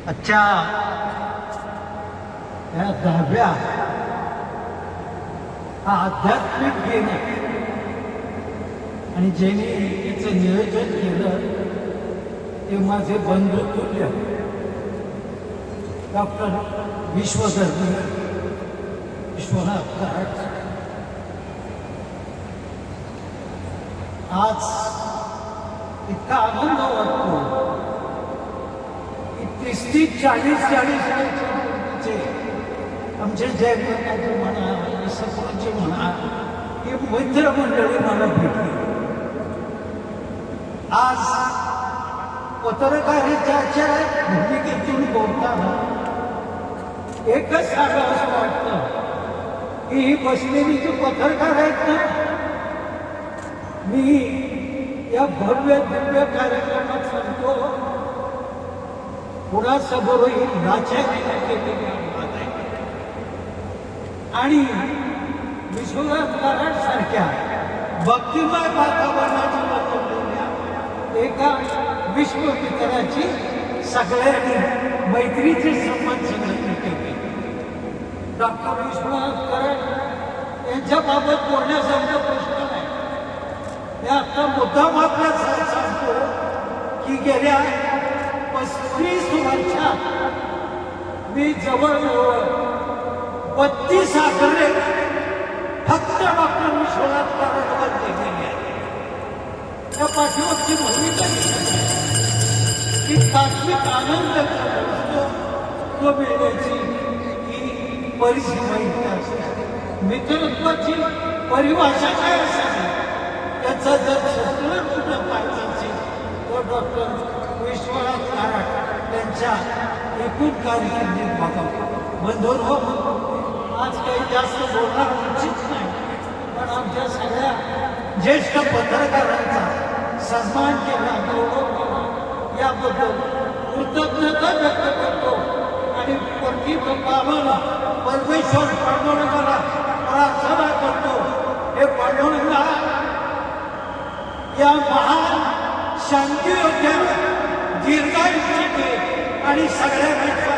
आजच्या या 10व्या हा आध्यात्मिक दिन आहे आणि ज्यांनी याचं नियोजन केलं ते माझे बंधू तुल्य डॉक्टर विश्वधर्मी विश्वनाथ कराड. आज इतका आनंद वाटतो की 30-40 आमचे जयप्रकाशजी म्हणा, सपोजी म्हणा, ही मित्रमंडळी मला भेटली. आज पत्रकारितेच्या भूमिकेतून बोलताना एकच सांगावं असं वाटतं की ही बसलेली जी पत्रकार आहेत ना, मी या भव्य दिव्य कार्यक्रमात सांगतो कुणासमोरही नाचॅगिरी केलेली आहे आणि विश्वनाथ कराड सारख्या भक्तिमय वातावरणाची बनवलेल्या एका विश्वमित्राची सगळ्यांनी मैत्रीचे संबंध सगळ्यांनी केले. डॉक्टर विश्वनाथ कराड यांच्याबाबत बोलण्यासारखा प्रश्न नाही. मी आता मुद्दाम आपल्याला सांगतो की गेल्या 35 वर्षात मी जवळजवळ 32 आकडे फक्त डॉक्टर विश्वनाथ कराडवर दिलेले आहे. त्या पाठीमागची भूमिका की तात्विक आनंद असतो तो मिळण्याची ही परिसीमा इथे असते. मित्रत्वाची परिभाषा काय असावी त्याचा जर संतुलन कुठं पाहिजे असेल तर डॉक्टर विश्वनाथ कराड यांच्या एकूण कारकिर्दीत बघावं. बंधुरो, आज काही जास्त बोलणार उचित नाही, पण आमच्या सगळ्या ज्येष्ठ पत्रकारांचा सन्मान केला, गौरव केला याबद्दल कृतज्ञता व्यक्त करतो आणि कामाला परमेश्वर पांडुरंगाला प्रार्थना करतो. हे पांडुरंगा या महान शांतीयोग्य दीर्घायुष्य दे आणि सगळ्यांना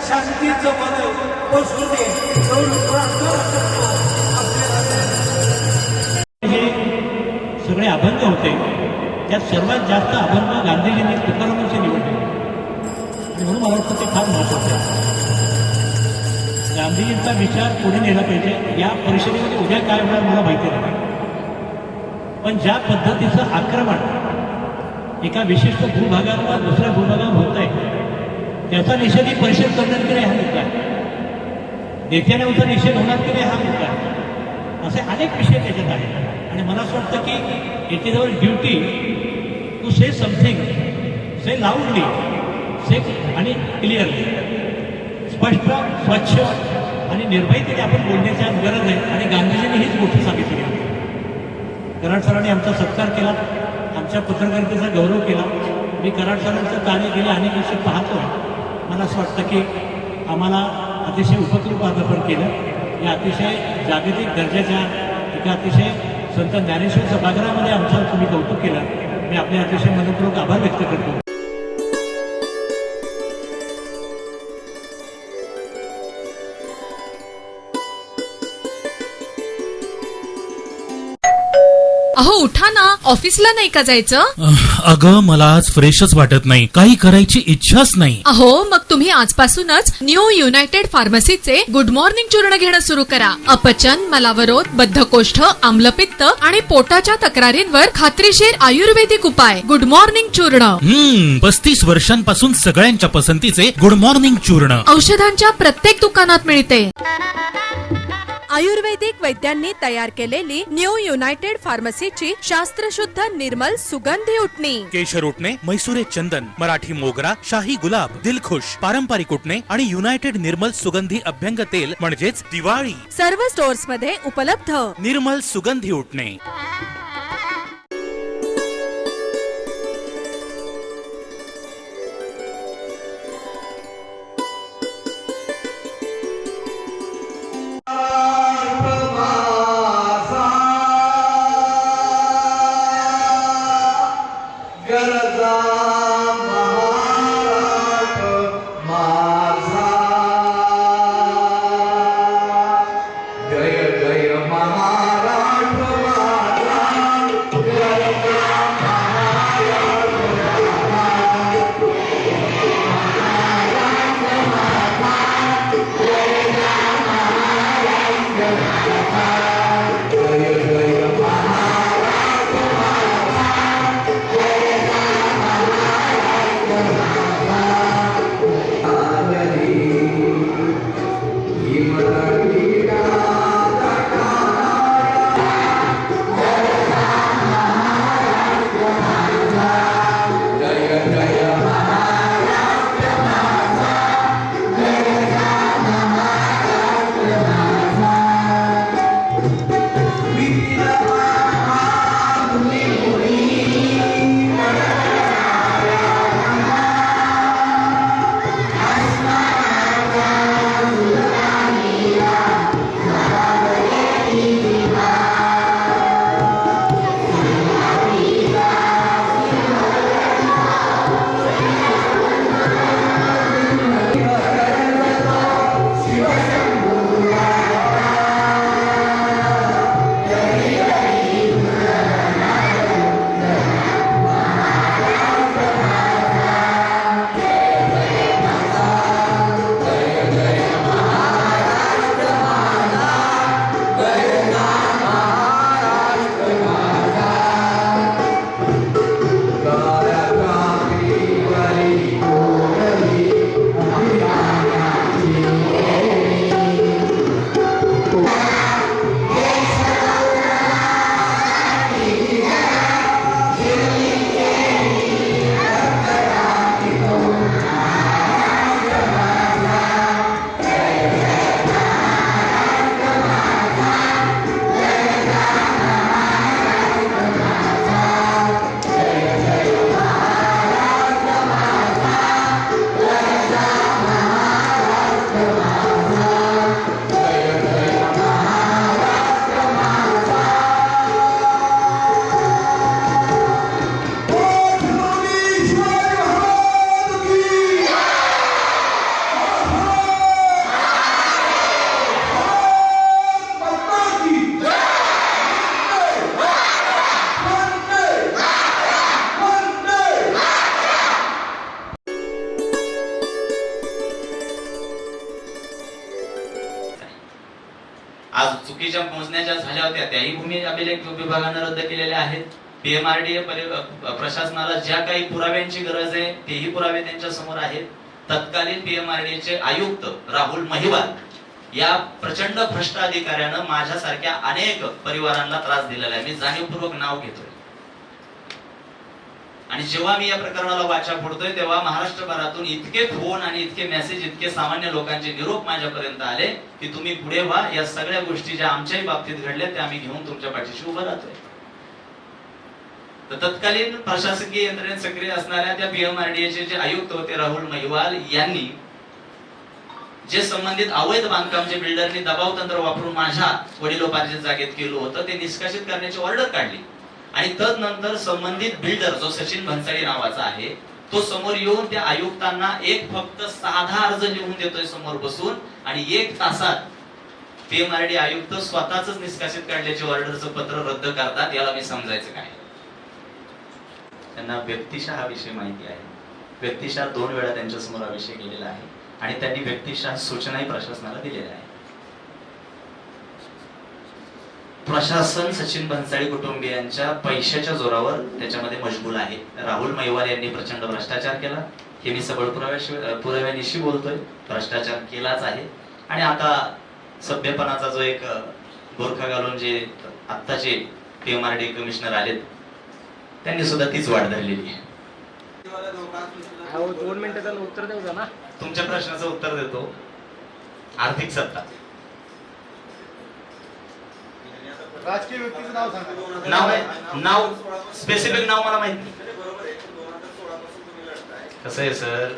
शांतीचं बदल बसू दे एवढं प्रार्थना करतो. हे सगळे अभंग होते, त्यात सर्वात जास्त अभंग गांधीजींनी तुकारामांचे निवडले आणि म्हणून मला वाटतं ते फार महत्वाचं आहे. गांधीजींचा विचार पुढे नेला पाहिजे. या परिषदेमध्ये उद्या काय होणार मला माहिती नाही, पण ज्या पद्धतीचं आक्रमण एका विशिष्ट भूभागावर दुसऱ्या भूभागावर होत आहे त्याचा निषेध ही परिषद करण्यात की नाही हा मुद्दा आहे. नेत्याने निषेध होणार की नाही हा मुद्दा आहे. असे अनेक विषय त्याच्यात आहेत आणि मला असं वाटतं की it is our duty to say something, say loudly, say आणि क्लिअरली, स्पष्ट, स्वच्छ आणि निर्भयतेने आपण बोलण्याची आज गरज आहे. आणि गांधीजींनी हीच गोष्ट सांगितली आहे. कराड सरांनी आमचा सत्कार केला, आमच्या पत्रकारितेचा गौरव केला. मी कराड सरांचं कार्य गेले अनेक वर्ष पाहतो आहे. मला असं वाटतं की आम्हाला अतिशय उपकृत पदार्पण केलं. या अतिशय जागतिक दर्जाच्या एका अतिशय संत ज्ञानेश्वर सभागृहामध्ये आमचं तुम्ही कौतुक केलं. मी आपले अतिशय मनपूर्वक आभार व्यक्त करतो. अहो उठा ना, ऑफिसला नाही का जायचं? अगं मला आज फ्रेशच वाटत नाही, काही करायची इच्छाच नाही. अहो मग तुम्ही आजपासूनच न्यू युनायटेड फार्मसीचे गुड मॉर्निंग चूर्ण घेणं सुरू करा. अपचन, मलावरोध, बद्धकोष्ठ, आम्लपित्त आणि पोटाच्या तक्रारींवर खात्रीशीर आयुर्वेदिक उपाय. गुड मॉर्निंग चूर्ण. 35 वर्षांपासून सगळ्यांच्या पसंतीचे गुड मॉर्निंग चूर्ण औषधांच्या प्रत्येक दुकानात मिळते. आयुर्वेदिक वैद्यांनी तयार केलेली न्यू युनायटेड फार्मसीची शास्त्रशुद्ध निर्मल सुगंधी उटणी. केशर उटणे, मैसुरे चंदन, मराठी मोगरा, शाही गुलाब, दिलखुश, पारंपरिक उटणे आणि युनायटेड निर्मल सुगंधी अभ्यंग तेल म्हणजेच दिवाळी. सर्व स्टोर्स मध्ये उपलब्ध. निर्मल सुगंधी उटणे. चुकीच्या मोजण्या ज्या झाल्या होत्या त्याही भूमी अभिलेख विभागानं रद्द केलेल्या आहेत. पीएमआरडीए प्रशासनाला ज्या काही पुराव्यांची गरज आहे तेही पुरावे त्यांच्या समोर आहेत. तत्कालीन पीएमआरडीएचे आयुक्त राहुल महिवाल या प्रचंड भ्रष्ट अधिकाऱ्यानं माझ्यासारख्या अनेक परिवारांना त्रास दिलेला आहे. मी जाणीवपूर्वक नाव घेतोय. आणि जेव्हा मी या प्रकरणाला वाचा फोडतोय तेव्हा महाराष्ट्रभरातून इतके फोन आणि इतके मेसेज, इतके सामान्य लोकांचे निरोप माझ्यापर्यंत आले की तुम्ही पुढे व्हा, या सगळ्या गोष्टी ज्या आमच्याही बाबतीत घडल्या त्या आम्ही घेऊन तुमच्या पाठीशी उभं राहतोय. तर तत्कालीन प्रशासकीय यंत्रणेत सक्रिय असणाऱ्या त्या पीएमआरडीएचे जे आयुक्त होते राहुल महिवाल यांनी जे संबंधित अवैध बांधकामचे बिल्डरनी दबाव तंत्र वापरून माझ्या वडिलोपार्जित जागेत केलं होतं ते निष्कासित करण्याची ऑर्डर काढली. आणि तदनंतर संबंधित बिल्डर जो सचिन भन्साळी नावाचा आहे तो समोर येऊन त्या आयुक्तांना एक फक्त साधा अर्ज लिहून देतोय समोर बसून, आणि 1 तासात पीएमआरडी आयुक्त स्वतःच निष्कासित काढल्याचे ऑर्डरचं पत्र रद्द करतात. याला मी समजायचं काय? त्यांना व्यक्तिशः हा विषय माहिती आहे. व्यक्तिशः 2 वेळा त्यांच्या समोर हा विषय गेलेला आहे आणि त्यांनी व्यक्तिशः सूचनाही प्रशासनाला दिलेल्या आहे. प्रशासन सचिन भन्साळी कुटुंबियांच्या पैशाच्या जोरावर त्याच्यामध्ये मशगूल आहे. राहुल महिवाल यांनी प्रचंड भ्रष्टाचार केला, हे मी सबळ पुराव्यानिशी बोलतोय. भ्रष्टाचार केलाच आहे. आणि आता सभ्यपणाचा जो एक बोरखा घालून जे आत्ताचे पीएमआरडी कमिशनर आलेत त्यांनी सुद्धा तीच वाट धरलेली आहे. 2 मिनिटाचं उत्तर देऊ ना. तुमच्या प्रश्नाचं उत्तर देतो. आर्थिक सत्ता, राजकीय व्यक्तीचं नाव सांगा. नाव स्पेसिफिक नाव मला माहित नाही. कसं आहे सर,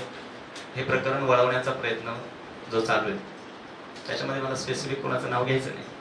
हे प्रकरण वळवण्याचा प्रयत्न जो चालू आहे त्याच्यामध्ये मला स्पेसिफिक कोणाचं नाव घ्यायचं नाही.